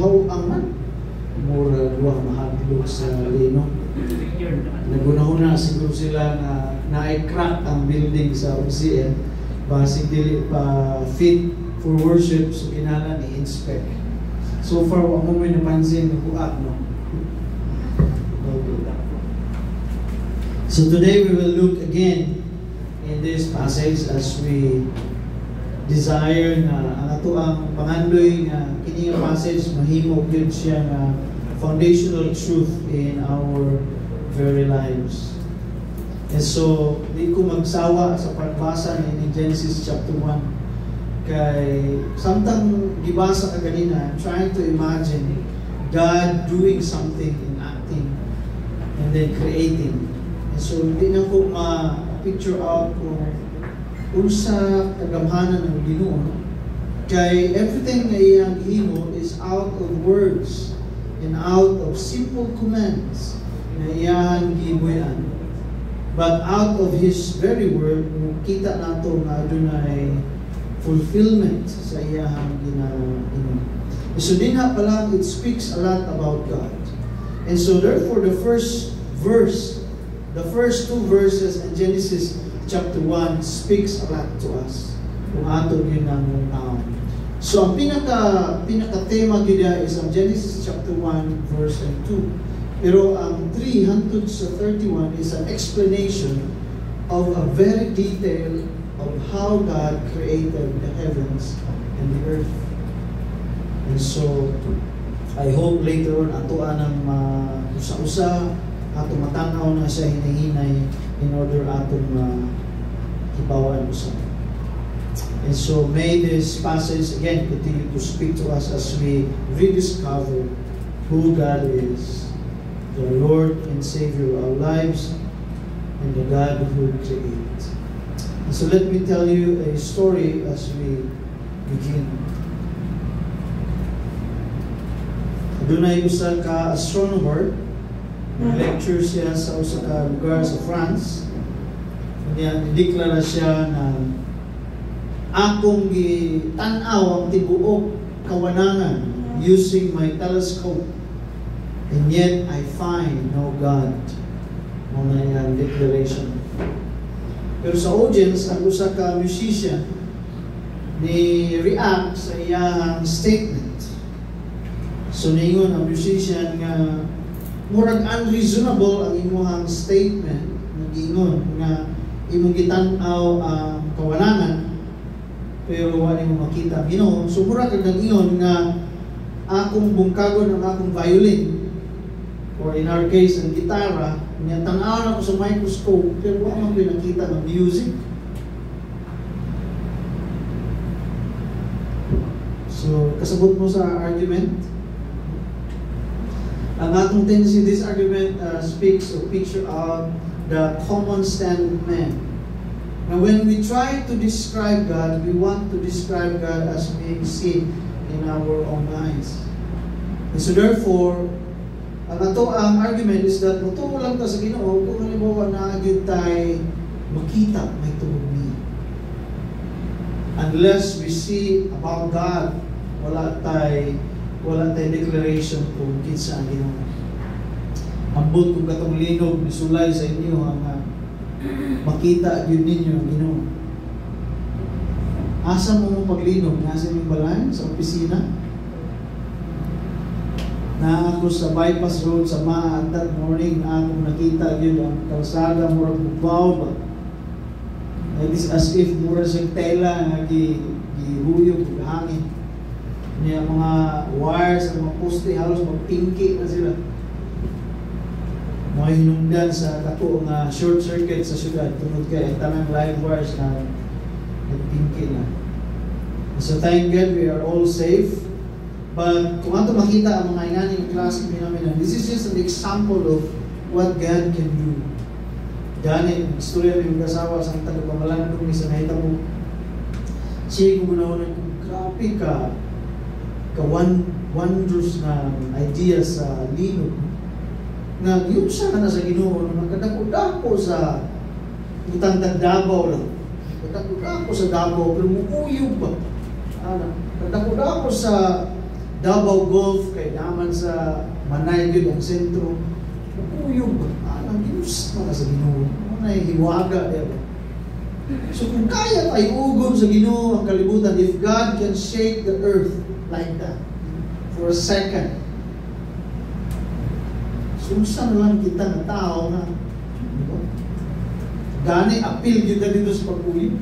ang man mura duha mahadlok sa lino. Nagunahuna siguro sila na crack ang building sa OCN basig dili pa fit for worship, so kinahanglan i-inspect. So far wa mo may napansin ng kuat, no? So today we will look again in this passage as we desire na ang ato ang pangandoy nga kini nga passage mahimo gyud siya nga foundational truth in our very lives. And so di ko magsawa sa pagbasa ni Genesis chapter 1 kay samtang gibasa ka ganina, trying to imagine God doing something in acting and then creating. And so hindi na ko ma-picture out kung unsa kagamhanan ng Ginoo, kay everything na iyang gihimo is out of words and out of simple commands na iyang gibuyan. But out of His very word, kita nato nga adunay fulfillment sa iyang ginahimo. So din na pala, it speaks a lot about God. And so therefore, the first two verses in Genesis chapter 1 speaks a lot to us. Kung ato yun ang so ang pinaka-tema gida is ang Genesis chapter 1 verse 2. Pero ang 3 hangtod sa 31 is an explanation of a very detail of how God created the heavens and the earth. And so I hope later on ato anang usa-usa ato matanaw na siya hinahinay in order atong hibawan usa. And so may this passage again continue to speak to us as we rediscover who God is, the Lord and Savior of our lives, and the God who creates. And so let me tell you a story as we begin. Adunay usa ka astronomer, lecture siya sa usa ka lugar sa France. Kanya dideklara siya na akong gitanaw ang tibuok kawanangan using my telescope, and yet I find no God. Mga yan declaration. Pero sa audience, ang usa ka musician ni react sa iyang statement. So ningon ang musician nga murag unreasonable ang imong statement nga gingon nga imong gitan-aw ang kawalangan pero wala mo makita Ginoo. So murag kag nag-ingon nga akong bungkagon ang akong violin, or in our case ang gitara, nga tan-aw na ko sa microscope pero wala man nakita ng music. So kasabot mo sa argument. Ang atong tendency, this argument speaks or picture of the common standard man. Now when we try to describe God, we want to describe God as being seen in our own eyes. And so therefore, ang argument is that mutuo lang ta sa Ginoo kung halimbawa na gyud tay makita may tungod niya. Unless we see about God, wala tay declaration kung kinsa ang Ginoo. Ambot kung katong linog misulay sa inyo ang makita gyud ninyo ang Ginoo. Asa mo paglinog? Nasa imong balay sa opisina? Na ako sa bypass road sa that morning na ako nakita yun ang kalsada murag bugbaw ba. It is as if mura siyang tela nga gihuyog hangin. Niya mga wires ang mga poste halos magpingki na sila. Mga hinungdan sa kato nga short circuit sa syudad tungod kay tanang live wires na nagpingki na. So thank God we are all safe. But kung ato makita ang mga inganing klase phenomena, this is just an example of what God can do. Gani, istorya ng kasawa sa tagapamalan kung isa nakita mo, siya kung gunawanan kung grabe ka wondrous na idea sa linog. Na yun siya ka na sa Ginoo, nagkadako-dako sa utang Davao lang. Nagkadako-dako sa Davao, pero mukuyog ba? Nagkadako-dako sa Davao Gulf kay naman sa Manay gyud ang sentro. Kuyog ba? Anong gius mga sa Ginoo. Unay hiwaga diba? So kung kaya tayo ugon sa Ginoo ang kalibutan, if God can shake the earth like that for a second, saan lang kita na tao na gani apil kita dito sa pag-uwi.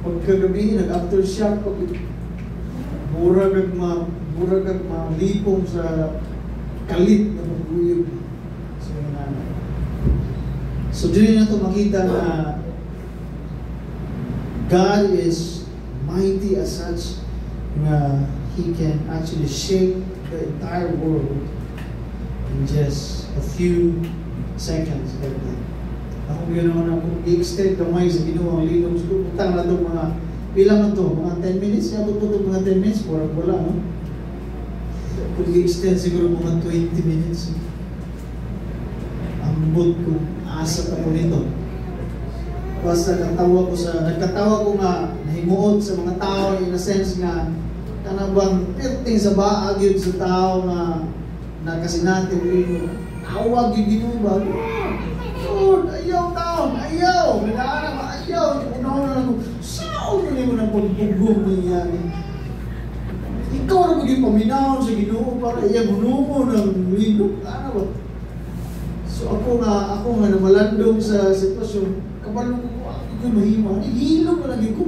Pagkagabi, nag-aftershock, murag malipong sa kalit na pag-uwi. So dito na ito makita na God is mighty as such na He can actually shake the entire world in just a few seconds like that. Ako ganoon na kung i-extend kamay sa Ginoo ang lilong siguro utang na itong mga pila man to, mga 10 minutes, yabot po itong mga 10 minutes, wala, no? Kung i-extend siguro mga 20 minutes. Ang mood ko, asa ako nito. Basta nagkatawa ko nga, nahimuot sa mga tao in a sense nga, kanabang perting sa baag yun sa tao na kasi natin yun, awag yung Ginoo ba? Lord, ayaw tao, ayaw! Minaan na ayaw! Una-una lang ko, saan na mo ng pagbugong niya? Ikaw na maging paminaw sa Ginoo para iya gunumo ng lindok. Ano ba? So ako nga namalandong sa sitwasyon, kabalo ko, ako mahima. Hihilong ko lagi ko.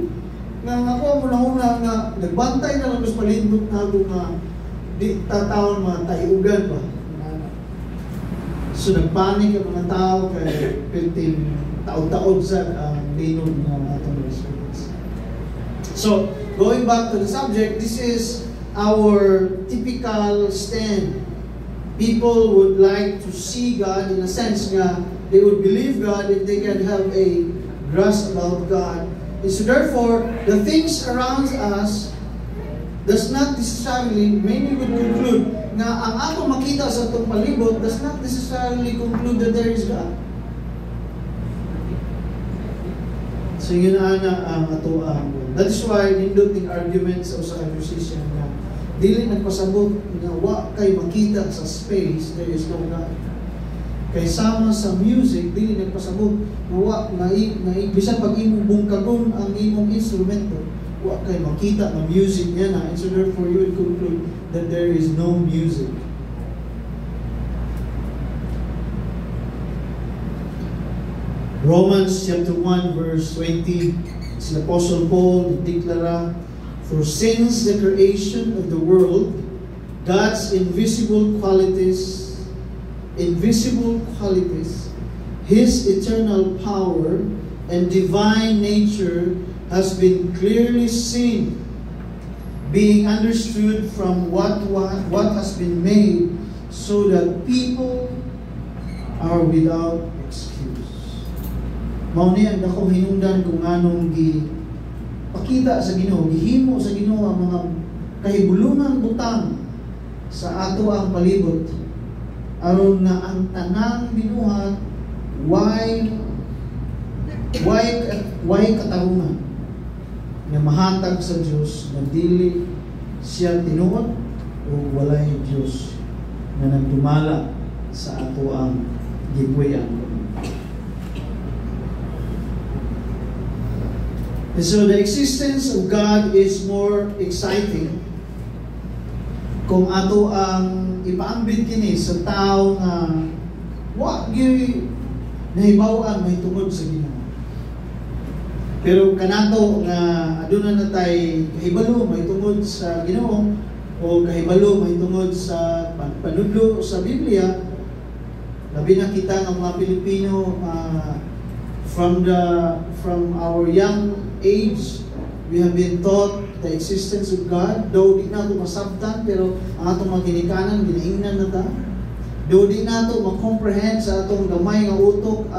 Nga ako muna nga, nagbantay na lang sa palindok na ako nga, di tataon mga tayugan ba? So nagpanik ang mga tao kay pilting taon-taon sa linog ng atong response. So, going back to the subject, this is our typical stand. People would like to see God in a sense nga they would believe God if they can have a grasp about God. And so therefore, the things around us does not necessarily, many would conclude na ang atong makita sa atong palibot does not necessarily conclude that there is God. So yun na ang ato that is why nindot ning arguments sa musician na dili nagpasabot nga wa kay makita sa space there is no God. Kay sama sa music dili nagpasabot nga wa bisan pag imong bungkagon ang imong instrumento wa kay makita ng music niya na, and so therefore you would conclude that there is no music. Romans chapter 1 verse 20, si Apostle Paul declara, for since the creation of the world, God's invisible qualities, His eternal power and divine nature has been clearly seen, being understood from what has been made, so that people are without excuse. Mao ni ang dakong hinungdan kung anong pakita sa Ginoo, gihimo sa Ginoo ang mga kahibulungan butang sa ato ang palibot, aron na ang tanang binuhat why katarungan na mahatag sa Diyos na dili siya tinuod o walay Diyos na nagdumala sa ato ang gipuy-an. And so the existence of God is more exciting kung ato ang ipaambit kini sa tao nga wa gyud nahibaw-an may tungod sa Ginoo. Pero kanato nga aduna na tay kahibalo may tungod sa Ginoo o kahibalo may tungod sa panudlo sa Biblia, labi na kita ng mga Pilipino from our young age we have been taught the existence of God, though di na ito masabtan, pero ang atong mga ginikanan ginaingnan na ta, though di na ito makomprehend sa atong gamay nga utok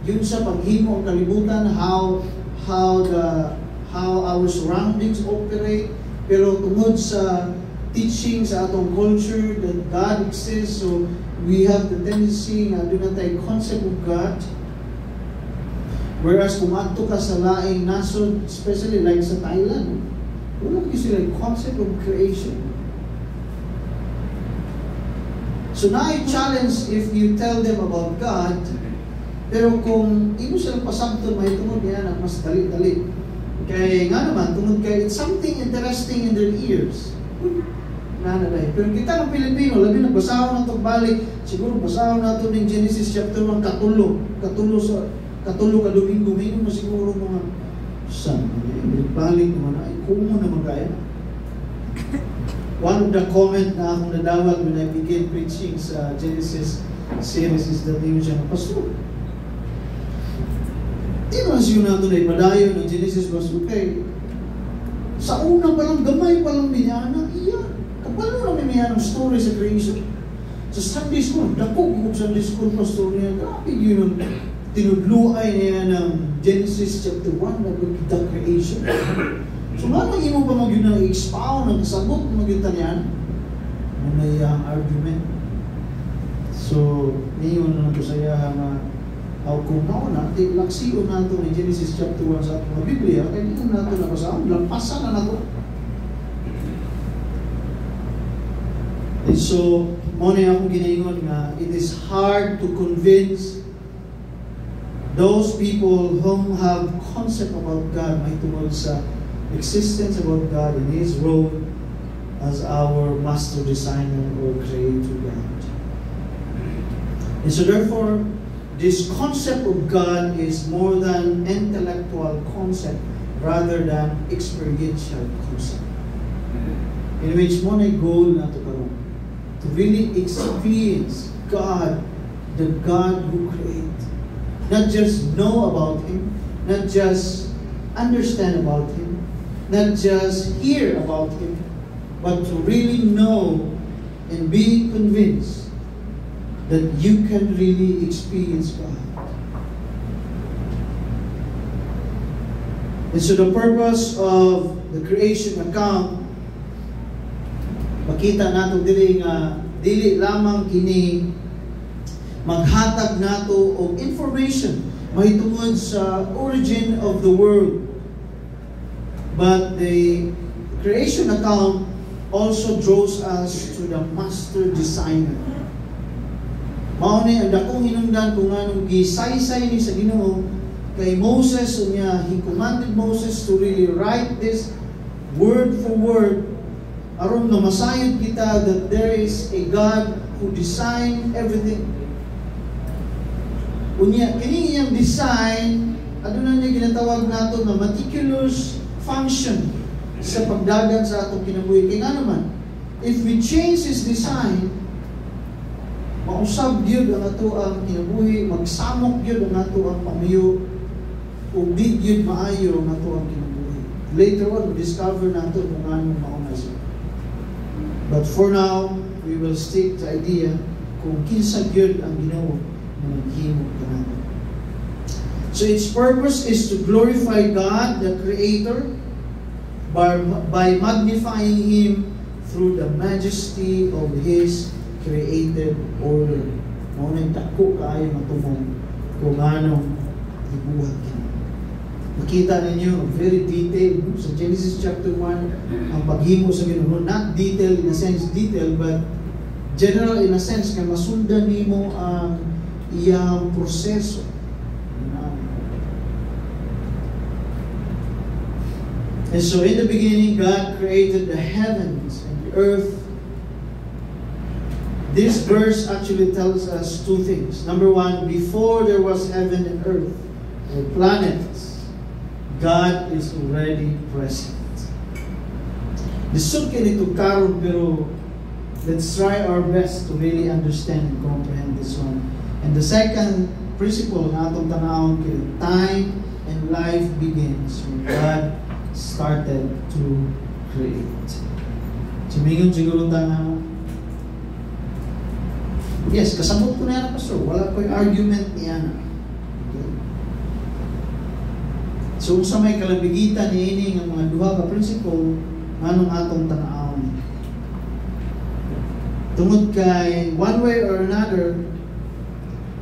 yun sa paghimo ang kalibutan, how our surroundings operate, pero tungod sa teaching sa atong culture that God exists, so we have the tendency na doon na tayo concept of God. Whereas kung ato ka sa laing nasod, especially like sa Thailand, wala kasi like concept of creation. So na-challenge if you tell them about God, pero kung ino silang pasabton, may tungod niya na mas dali-dali. Kaya nga naman, tungod kay it's something interesting in their ears. Nanalay. Pero kita ng Pilipino, labi na basahon na ito balik, siguro basahon na ito ng Genesis chapter 1, katulo ka Domingo, may na siguro mga saan, balik naman, ay kumo naman kaya. One of the comment na akong nadawag when I began preaching sa Genesis series is that yun siya, Pastor, di naman siya natin na ipadayo ng Genesis was okay. Sa una pa lang, gamay pa lang minana, iya. Kapalo lang minana ng story sa creation. Sa Sunday school, dakog kung Sunday school pastor niya, grabe yun, tinudluay niya ng Genesis chapter 1 na the creation. So nga mo pa mag-yun na i-expound, nagkasabot mag-yun tanyan, may argument. So, ngayon na ito saya na kung nauna, laksiyon na ito ni Genesis chapter 1 sa mga Biblia, kaya hindi na ito napasaan, lampasan na ito. And so, muna akong ginaingon nga, it is hard to convince those people who have concept about God, may tungkol sa existence about God and His role as our master designer or creator God. And so therefore, this concept of God is more than intellectual concept rather than experiential concept. In which mo na goal na ito karon, to really experience God, the God who created. Not just know about Him, not just understand about Him, not just hear about Him, but to really know and be convinced that you can really experience God. And so the purpose of the creation account, makita nato dili nga dili lamang kini maghatag nato og information mahitungod sa origin of the world, but the creation account also draws us to the master designer. Mao ni ang dakong hinungdan kung anong gisaysay ni sa Ginoo kay Moses, unya he commanded Moses to really write this word for word aron na masayod kita that there is a God who designed everything. Unya kini iyang design aduna ni ginatawag nato na meticulous function sa pagdagan sa atong kinabuhi. Kaya nga naman, if we change His design, mausab gyud ang ato ang kinabuhi, magsamok gyud ang ato ang pamiyo, ug di gyud maayo ang ato ang kinabuhi. Later on, discover nato kung anong mauna siya. But for now, we will stick to idea kung kinsa gyud ang Ginoo na naghimo kanato. So its purpose is to glorify God, the Creator, by magnifying Him through the majesty of His created order. Maunay dako kaayo matumong kung anong ibuhat kini. Makita ninyo very detailed sa Genesis chapter 1 ang paghimo sa Ginoo. Not detail in a sense detail, but general in a sense kay masundan nimo ang iyang proseso. And so in the beginning, God created the heavens and the earth. This verse actually tells us two things. Number one, before there was heaven and earth, or planets, God is already present. Lisod kayo nito karon, pero let's try our best to really understand and comprehend this one. And the second principle na atong tanawon kay time and life begins when God started to create. Sumingon siguro na, yes, kasabot ko na yan, Pastor. Wala ko yung argument niya na. Okay. So, sa may kalabigitan ni ini ng mga duha ka principle, anong atong tanawon? Tungod kay, one way or another,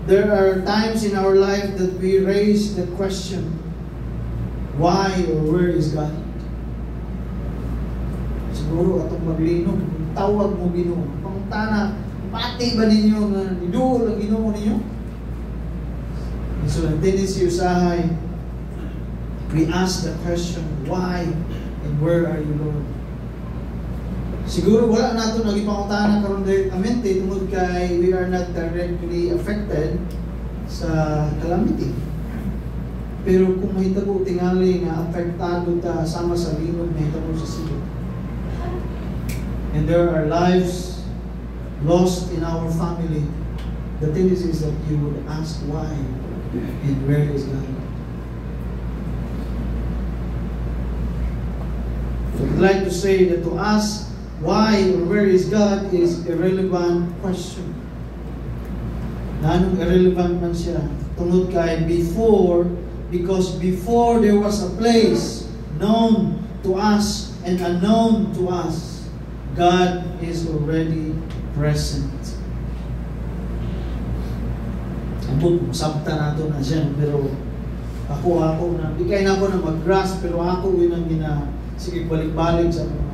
there are times in our life that we raise the question, why or where is God? Siguro atong maglinom, tawag mo Ginoo. Pangtana, pati ba ninyo nga niduol ang Ginoo ninyo? So, ang tendency usahay, we ask the question, why and where are you, Lord? Siguro wala nato nagipangutana karon direktamente tungod kay we are not directly affected sa calamity. Pero kung mahitabo tingali nga apektado ta sama sa linog, mahitabo sa silid. And there are lives lost in our family. The tendency is that you would ask why and where is God? So I'd like to say that to ask why or where is God is irrelevant question. Nanong irrelevant man siya? Tungod kay because before there was a place known to us and unknown to us, God is already present. Ambot, sabta nato na siya, pero ako na, di kaya na ako na mag-grasp, pero ako yun ang sige balik-balik sa mga.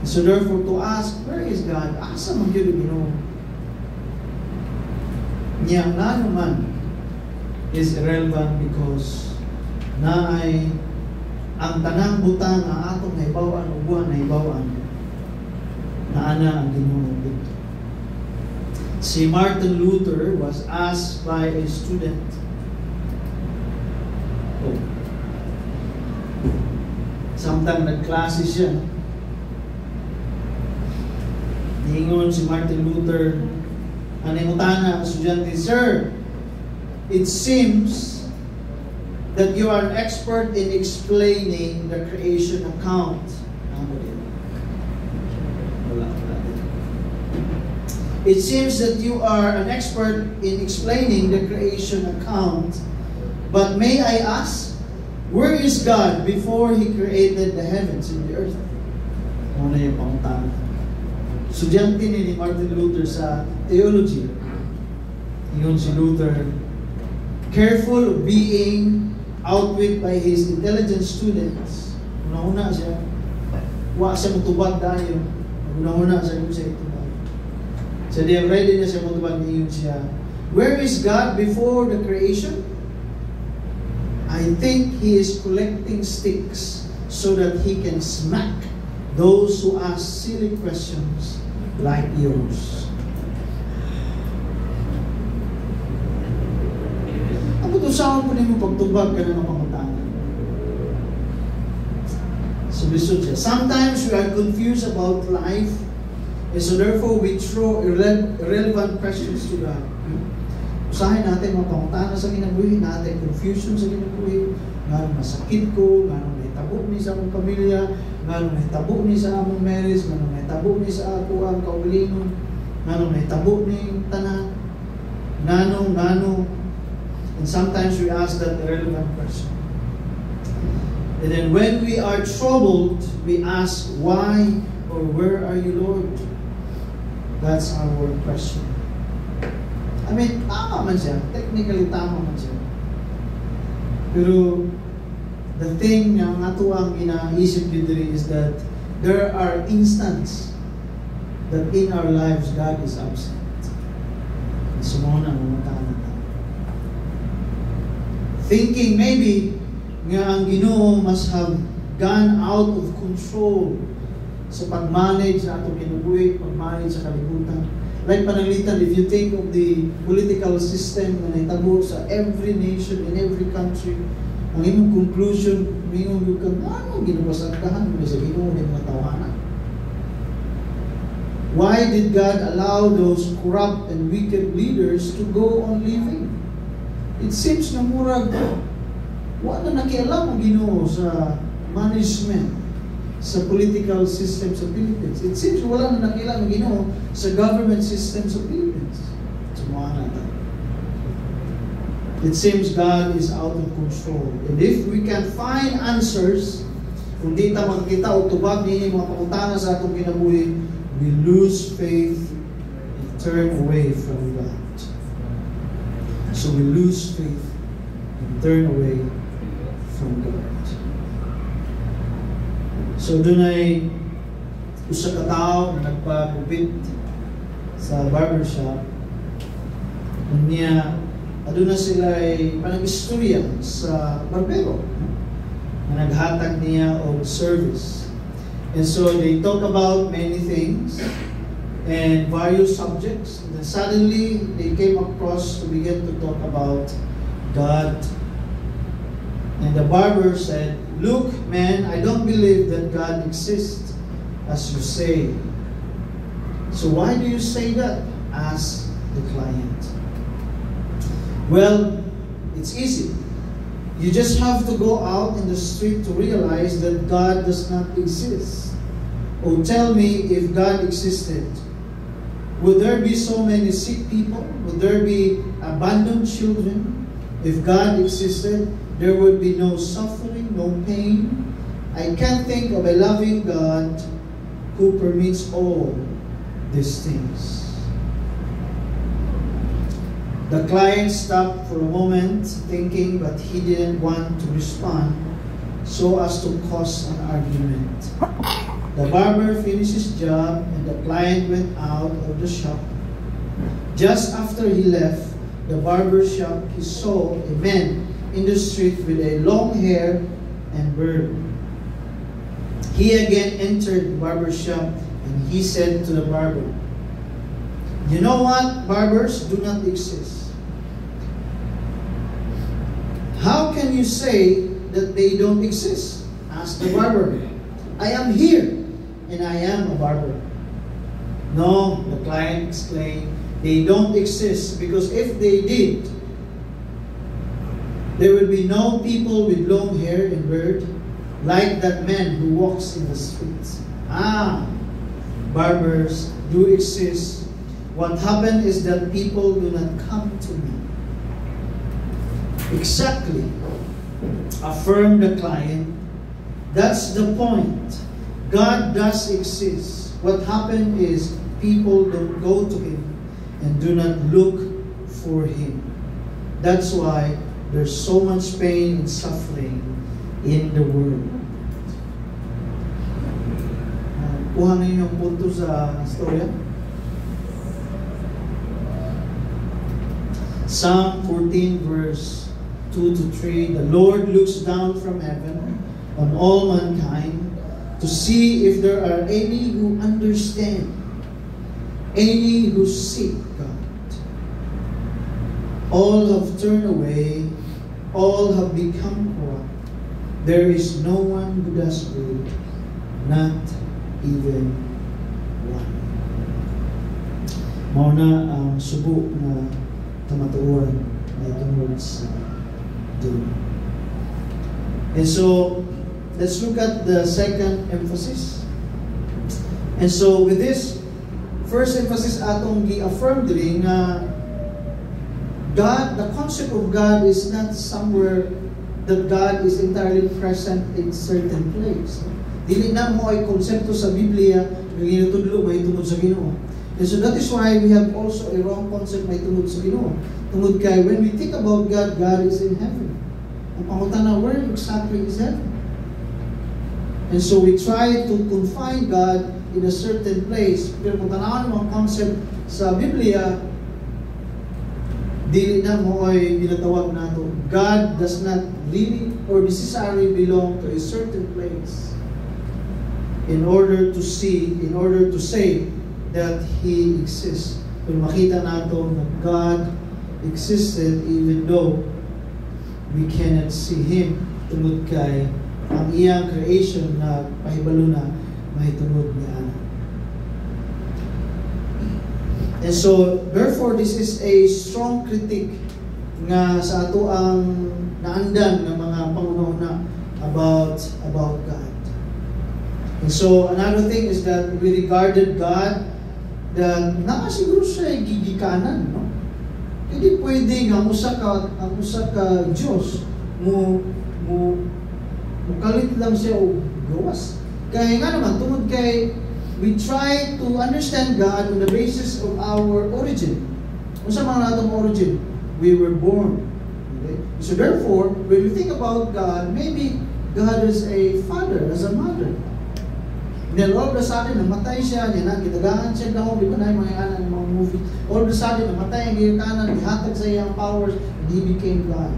So therefore, to ask, where is God? Asa man yun, Ginoo? Niyang nanuman is irrelevant because naay ang tanang butang ang atong nahibawan o buwan nahibawan na ana ang Ginoo dito. Si Martin Luther was asked by a student, samtang nagklase siya, niingon si Martin Luther, animutana ang estudyante, "Sir, it seems that you are an expert in explaining the creation account." It seems that you are an expert in explaining the creation account, but may I ask, where is God before He created the heavens and the earth? Muna yung pangutana. Estudyante ni Martin Luther sa theology. Yun si Luther, careful of being outwit by his intelligent students. Una-una siya, wa siya mutubag dahil. Una-una siya kung siya itubag. So they are ready na siya mutubag niyon siya. Where is God before the creation? I think He is collecting sticks so that He can smack those who ask silly questions like yours. Ako to saan po ninyo pagtubag ka na ng pangutangan? So bisod siya. Sometimes we are confused about life, and so therefore we throw irrelevant questions to God. Usahin natin mga pangutangan sa kinabuhi natin, confusion sa kinabuhi, nga masakit ko, nga nahitabo ni sa akong pamilya, nga nahitabo ni sa among marriage, nga nahitabo ni sa ako ang kaugalingon, nga nahitabo ni tanan, nano. And sometimes we ask that irrelevant question. And then when we are troubled, we ask, why or where are you, Lord? That's our question. I mean, tama man siya. Technically, tama man siya. Pero, the thing na nga ito ang inaisip dito is that there are instances that in our lives, God is absent. Sumuna ang umatana. Thinking maybe nga ang Ginoo must have gone out of control sa pag-manage sa atong kinabuhi, pag-manage sa kalibutan. Like pananglitan, if you think of the political system na naitabo sa every nation, in every country, ang imong conclusion, mingon ka, ano ginabasagdahan mo sa Ginoo ng mga tawanan? Why did God allow those corrupt and wicked leaders to go on living? It seems na murag, wala nakialam ang Ginoo sa management, sa political system sa Philippines. It seems wala na nakialam ang Ginoo sa government system sa Philippines. Sumuha natin. It seems God is out of control. And if we can find answers, kung di ta makikita o tubag niya mga pangutana sa atong kinabuhi, we lose faith and turn away from God. So we lose faith and turn away from God. So doon ay usa ka tao na nagpagupit sa barbershop. Niya, aduna sila ay panag-istorya sa barbero na naghatag niya of service. And so they talk about many things and various subjects. And then suddenly they came across to begin to talk about God. And the barber said, "Look, man, I don't believe that God exists as you say. So why do you say that?" asked the client. "Well, it's easy. You just have to go out in the street to realize that God does not exist. Oh, tell me, if God existed, would there be so many sick people? Would there be abandoned children? If God existed, there would be no suffering, no pain. I can't think of a loving God who permits all these things." The client stopped for a moment thinking, but he didn't want to respond so as to cause an argument. The barber finished his job and the client went out of the shop. Just after he left the barber shop, he saw a man in the street with a long hair and beard. He again entered the barber shop and he said to the barber, "You know what? Barbers do not exist. How can you say that they don't exist?" asked the barber. "I am here and I am a barber." "No," the client exclaimed, "they don't exist, because if they did, there would be no people with long hair and beard like that man who walks in the streets." Ah, barbers do exist. What happened is that people do not come to me. "Exactly," affirmed the client. "That's the point. God does exist. What happened is people don't go to Him and do not look for Him. That's why there's so much pain and suffering in the world." Kuha ninyo yung punto sa istorya. Psalm 14 verse 2 to 3. "The Lord looks down from heaven on all mankind to see if there are any who understand, any who seek God. All have turned away, all have become corrupt. There is no one who does good, not even one." Mauna ang subo na kamatuoran na tungkol sa doon. And so, let's look at the second emphasis. And so, with this first emphasis atong gi-affirm diri nga God, the concept of God is not somewhere that God is entirely present in certain place. Dili na mo ay konsepto sa Biblia nga ginutudlo may tungod sa Ginoo. And so that is why we have also a wrong concept may tungod sa Ginoo. Tungod kay when we think about God, God is in heaven. Ang pangutana, where exactly is heaven? And so we try to confine God in a certain place. Pero kung tanawin mo ang concept sa Biblia, dili na mo ay ginatawag nato. God does not really or necessarily belong to a certain place in order to say that He exists. Pero makita nato na God existed even though we cannot see Him tungod kay ang iyang creation na pahibalo na mahitungod niya. And so, therefore, this is a strong critique nga sa ato ang naandan ng mga pangunahuna about God. And so, another thing is that we regarded God that nakasiguro siya ay gigikanan, no? Hindi pwede nga ang usa ka Diyos mo kalit lang siya o gawas. Kaya nga naman, tungod kay we try to understand God on the basis of our origin. Unsa man natong origin? We were born. Okay? So therefore, when we think about God, maybe God is a father, as a mother. then all of a sudden, namatay siya, niya na, gitagahan siya daw, di ba na yung mga anan ng mga movie, all of a sudden, namatay ang gitagahan, ihatag sa iyang powers, and he became God.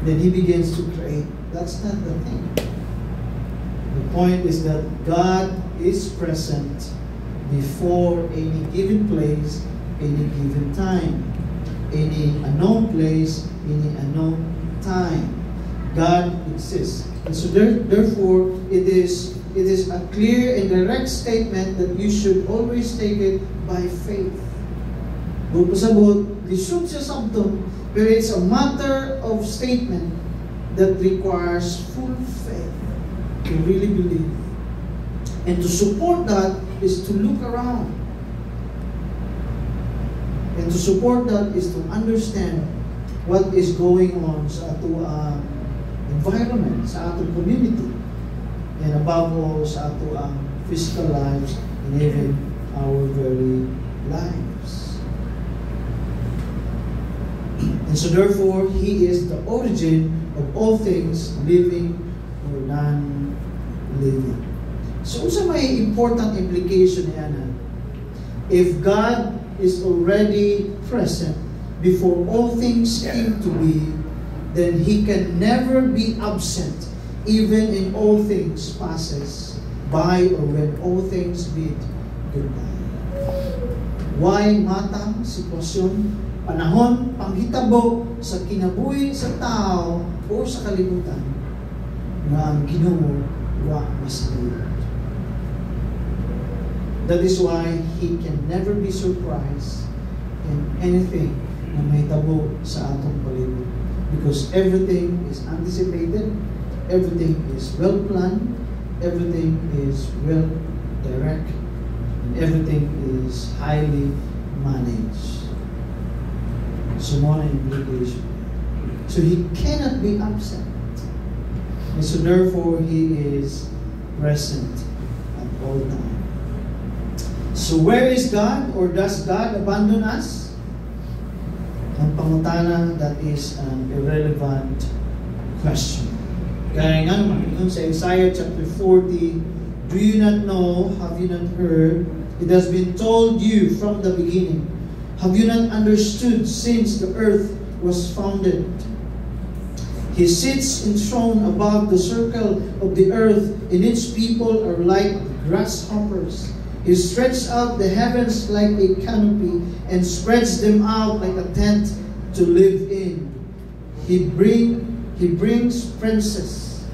Then he begins to create. That's not the thing. The point is that God is present before any given place, any given time, any unknown place, any unknown time. God exists. And so therefore, it is a clear and direct statement that you should always take it by faith. Kung pasabot, lisod siya sabton, pero it's a matter of statement that requires full faith to really believe. And to support that is to look around. And to support that is to understand what is going on sa ato environment, sa ato community, and above all sa ato physical lives and even our very lives. And so therefore, He is the origin of all things, living or non-living. So sa may important implication niya na, if God is already present before all things came to be, then He can never be absent, even in all things passes by or when all things bid goodbye. Why matang sitwasyon, panahon, panghitabo sa kinabuhi sa tao o sa kalibutan na ang Ginoo wa masagot. That is why He can never be surprised in anything na may tabo sa atong palibot. Because everything is anticipated, everything is well planned, everything is well directed, and everything is highly managed. So more implication. So He cannot be absent. And so therefore He is present at all times. So where is God, or does God abandon us? Ang pangutana, that is an irrelevant question. Kaya nga naman, sa Isaiah chapter 40, do you not know, have you not heard, it has been told you from the beginning. Have you not understood since the earth was founded? He sits enthroned above the circle of the earth, and its people are like grasshoppers. He stretched out the heavens like a canopy and spreads them out like a tent to live in. He brings princes.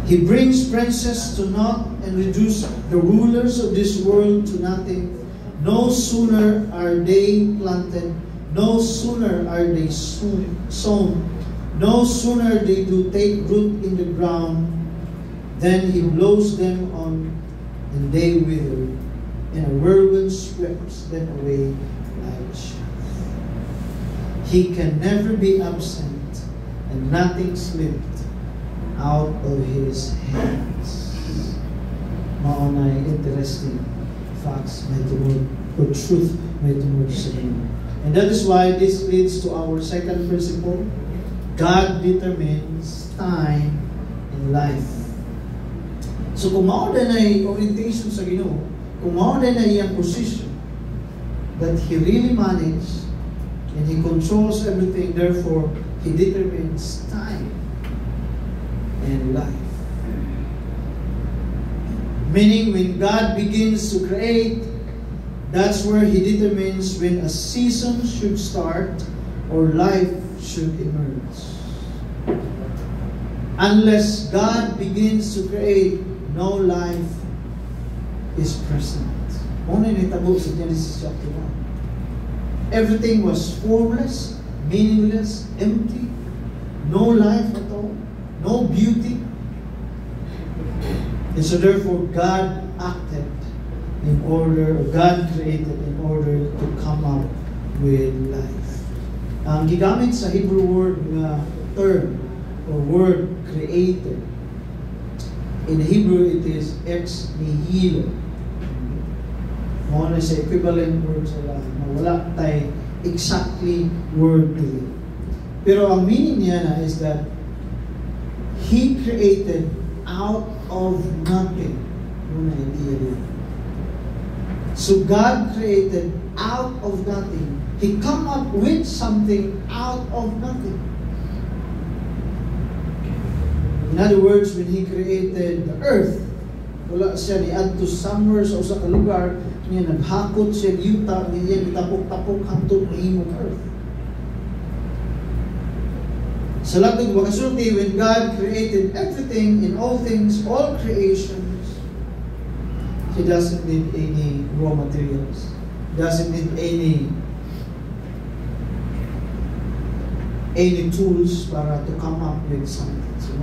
He brings princes to naught and reduces the rulers of this world to nothing. No sooner are they planted, no sooner are they sown, no sooner they do take root in the ground, then He blows them on, and they wither, and a whirlwind sweeps them away like a shaft. He can never be absent, and nothing slipped out of His hands. Maunay interesting facts may tungod, or truth may tungod sa inyo. And that is why this leads to our second principle. God determines time in life. So kung mao na orientation sa Ginoo, kung mao na iyang position, that He really manages and He controls everything, therefore He determines time and life. Meaning when God begins to create, that's where He determines when a season should start or life should emerge. Unless God begins to create, no life is present. Muna yung itabo sa Genesis chapter 1. Everything was formless, meaningless, empty, no life at all, no beauty. And so therefore God acted in order, God created in order to come up with life. Ang gigamit sa Hebrew word na term or word created, in Hebrew, it is ex nihilo. Mga na sa equivalent word sa lahat. Wala tayo exactly word to it. Pero ang meaning niya na is that He created out of nothing. Muna idea din. So God created out of nothing. He come up with something out of nothing. In other words, when He created the earth, wala siya ni-add to somewhere sa usa ka lugar, niya naghakot siya yuta, niya itapok-tapok hangtod ng imong earth. Sa latag makasulti, when God created everything in all things, all creations, He doesn't need any raw materials. Doesn't need any tools para to come up with something. So,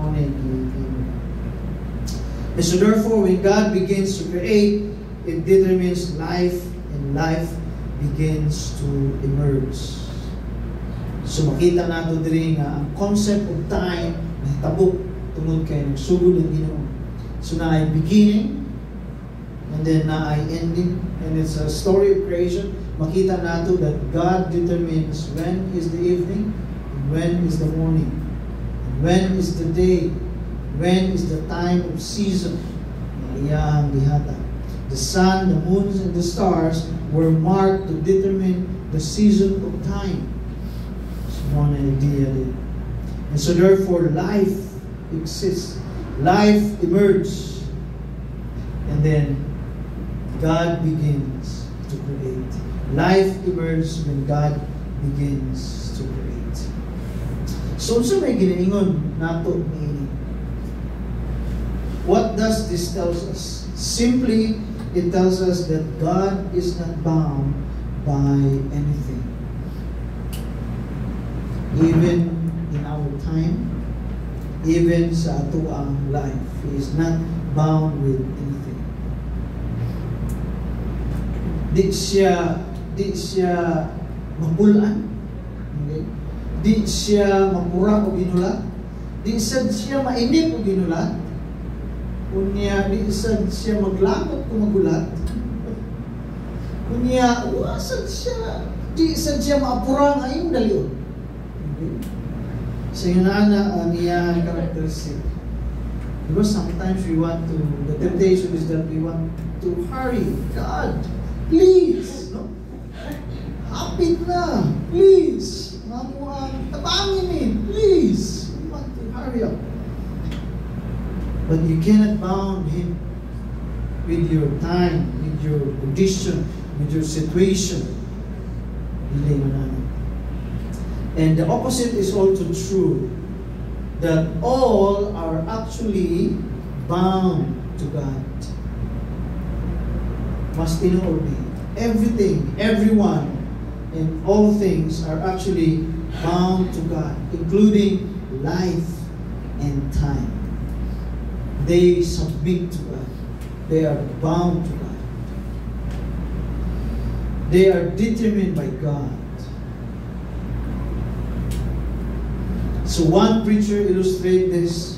and so therefore, when God begins to create, it determines life, and life begins to emerge. So makita nato diri nga ang concept of time nahitabok tungod kay nagsugod ang Ginoo. So na ay beginning, and then na ay ending, and it's a story of creation. Makita nato that God determines when is the evening, and when is the morning, and when is the day, when is the time of season. Iyang gihata. The sun, the moons, and the stars were marked to determine the season of time. So one idea din. And so therefore life exists. Life emerges. And then God begins to create. Life emerges when God begins to create. So may ginaingon nato ni. What does this tell us? Simply, it tells us that God is not bound by anything. Even in our time, even sa ato ang life, He is not bound with anything. Di siya mapulan. Okay? Di siya mapura o ginulat. Di siya mainip o ginulat. Kunya, di siya maglangot kung magulat. Kunya, di siya maapura nga yung dalion. Okay? So yun na niya characteristic. Because sometimes the temptation is that we want to hurry. God, please! No? Hapit na! Please! Tabangin eh! Please! We want to hurry up. But you cannot bound Him with your time, with your condition, with your situation. And the opposite is also true, that all are actually bound to God. Must inorder. Everything, everyone, and all things are actually bound to God, including life and time. They submit to God. They are bound to God. They are determined by God. So one preacher illustrated this,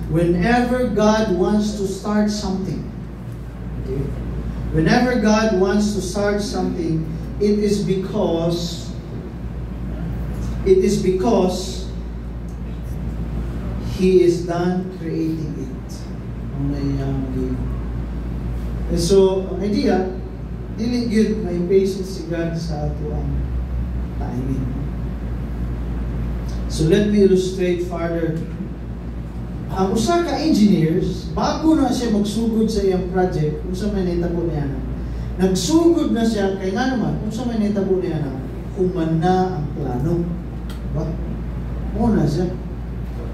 whenever God wants to start something, okay? Whenever God wants to start something, it is because He is done creating it. And so, ang idea, dili gyud may patience si God sa ato ang timing. So let me illustrate further. Ang usa ka engineers, bago na siya magsugod sa iyang project, unsa may nahitabo niya na. Nagsugod na siya, kay nga naman, unsa may nahitabo niya na, humana ang plano. Diba? Muna siya.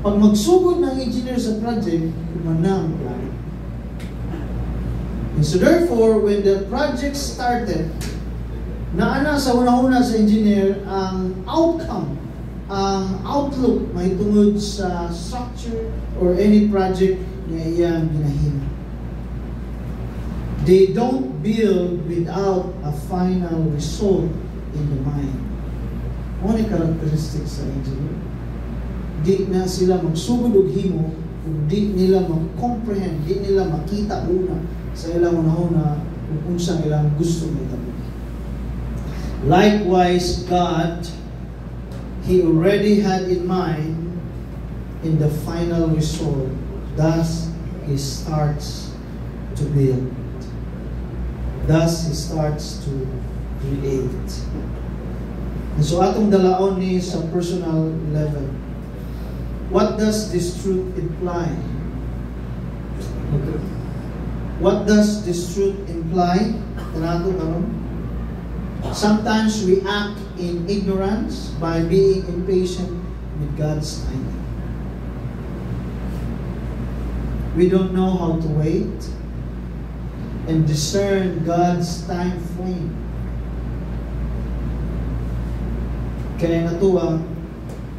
Pag magsugod ng engineer sa project, humana ang plano. And so therefore, when the project started, naana sa una-una sa engineer ang outcome, ang outlook may tungod sa structure or any project na iyang ginahimo. They don't build without a final result in the mind. Ano yung characteristics sa engineer? Di na sila magsugod og himo kung di nila mag-comprehend, di nila makita una sa ilang una-una kung unsang ilang gusto mahitabo. Likewise, God, He already had in mind in the final resort. Thus, He starts to build. Thus, He starts to create. And so atong dalaon ni sa personal level. What does this truth imply? What does this truth imply? Tanato karon. Sometimes we act in ignorance by being impatient with God's timing. We don't know how to wait and discern God's time frame. Kaya natuwa,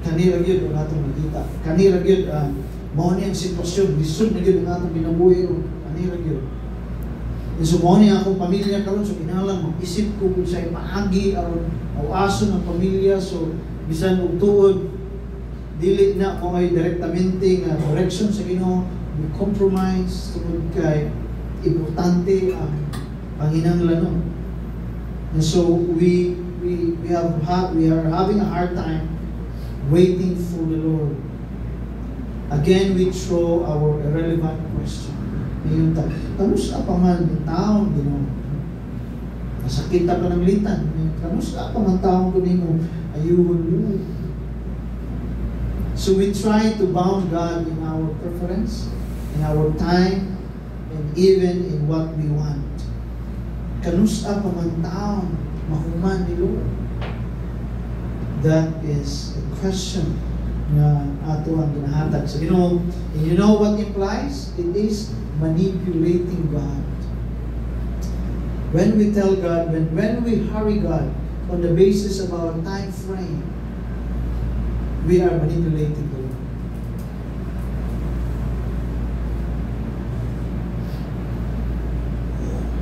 kanira gyud ang atong nakita. Kanira gyud mao ni ang sitwasyon, lisod na gyud ang atong binabuhi o kanira gyud. So mao ni akong pamilya karon, so kinahanglan mag-isip ko kung sa ipaagi aron aso ng pamilya, so bisan og tuod dili na mo ay direktamente nga direction sa Ginoo, we compromise tungod kay importante ang panginahanglanon. And so we are having a hard time waiting for the Lord. Again, we throw our irrelevant question. Ngayon ta, kamusta pa man yung taong Ginoo? Nasakit pa ng litan. Kamusta pa man taong Ginoo? Ayuhon mo. So we try to bound God in our preference, in our time, and even in what we want. Kanusta pa man taong mahuman ni Lord? That is a question na ato ang ginahatag sa Ginoo. And you know what implies? It is manipulating God. When we tell God, when we hurry God on the basis of our time frame, we are manipulating God.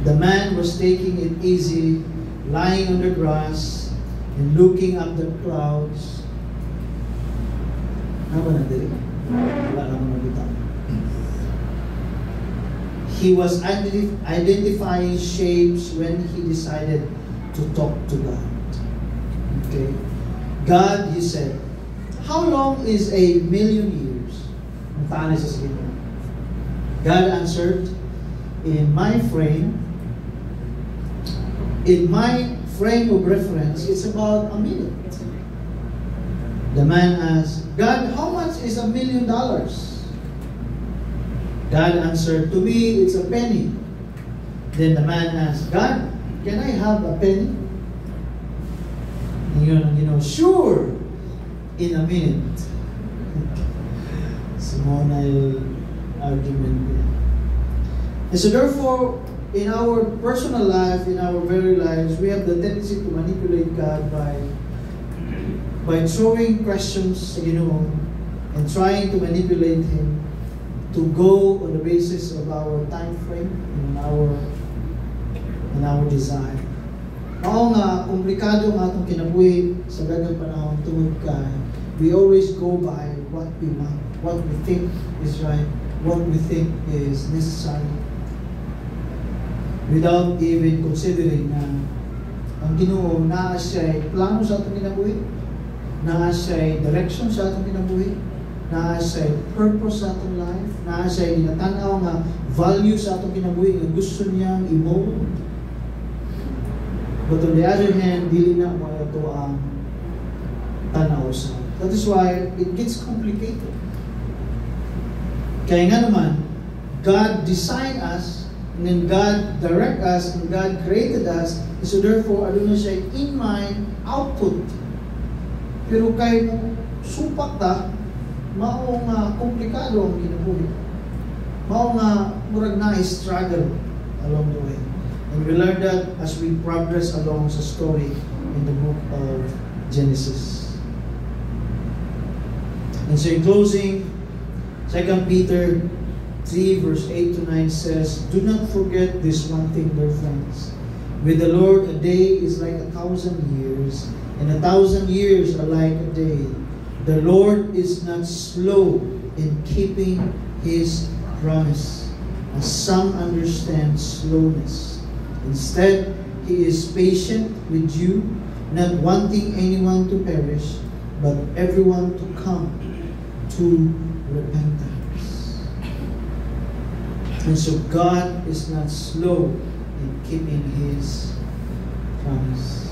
The man was taking it easy, lying on the grass and looking up the clouds. Ano ba nandito? Wala naman nabitaw. He was identifying shapes when he decided to talk to God. Okay? God, he said, how long is 1,000,000 years? God answered, in my frame of reference, it's about 1 minute. The man asked, God, how much is $1,000,000? God answered, to me, it's a penny. Then the man asked, God, can I have a penny? And sure, in a minute. Small argument there. And so therefore, in our personal life, in our very lives, we have the tendency to manipulate God by throwing questions, and trying to manipulate Him to go on the basis of our time frame and our desire. Mao nga komplikado nga atong kinabuhi sa daghang panahon tungod kay we always go by what we want, what we think is right, what we think is necessary, without even considering na ang Ginoo naa siya plano sa atong kinabuhi, naa siya direction sa atong kinabuhi, naa siya purpose sa atong life, naa siya ginatanaw nga value sa atong kinabuhi nga gusto niyang i-mold. But on the other hand, dili na mo ito ang tanaw sa. That is why it gets complicated. Kaya nga naman, God designed us, and then God direct us, and God created us, and so therefore, ano na siya in mind, output. Pero kay mo supak ta, mao nga komplikado ang kinabuhi. Mao nga murag na struggle along the way. And we learn that as we progress along sa story in the book of Genesis. And so in closing, 2 Peter 3 verse 8 to 9 says, do not forget this one thing, dear friends. With the Lord, a day is like 1,000 years, and 1,000 years are like a day. The Lord is not slow in keeping His promise, as some understand slowness. Instead, He is patient with you, not wanting anyone to perish, but everyone to come to repentance. And so God is not slow in keeping His promise.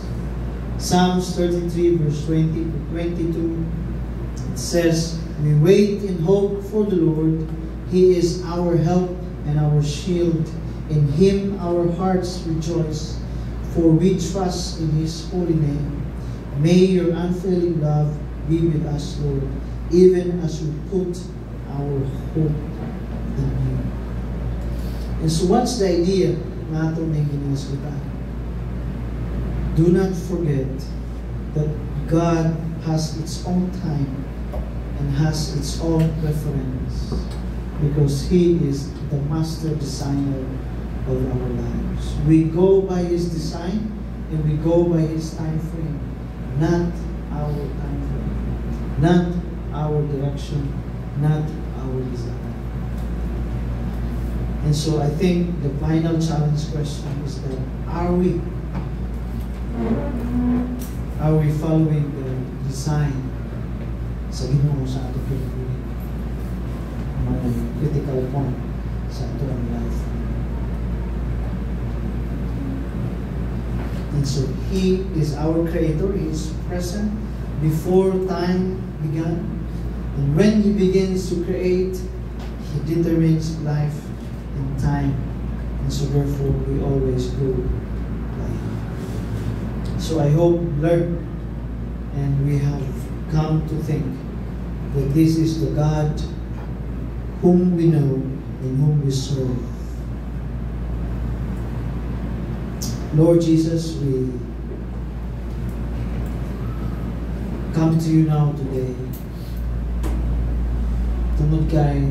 Psalms 33 verse 20 to 22, it says, "We wait in hope for the Lord. He is our help and our shield. In Him our hearts rejoice, for we trust in His holy name. May your unfailing love be with us, Lord, even as we put our hope in You." And so what's the idea na ito may ginaskutan? Do not forget that God has its own time and has its own preference, because He is the master designer of our lives. We go by His design and we go by His time frame, not our time frame, not our direction, not our desire. And so I think the final challenge question is that are we following the design sa Ginoo sa ating kinabuhi? Mga critical point sa ating life. And so He is our Creator. He is present before time began. And when He begins to create, He determines life and time. And so therefore, we always go by Him. So I hope learn, and we have come to think that this is the God whom we know and whom we serve. Lord Jesus, we come to You now today. Tungod kay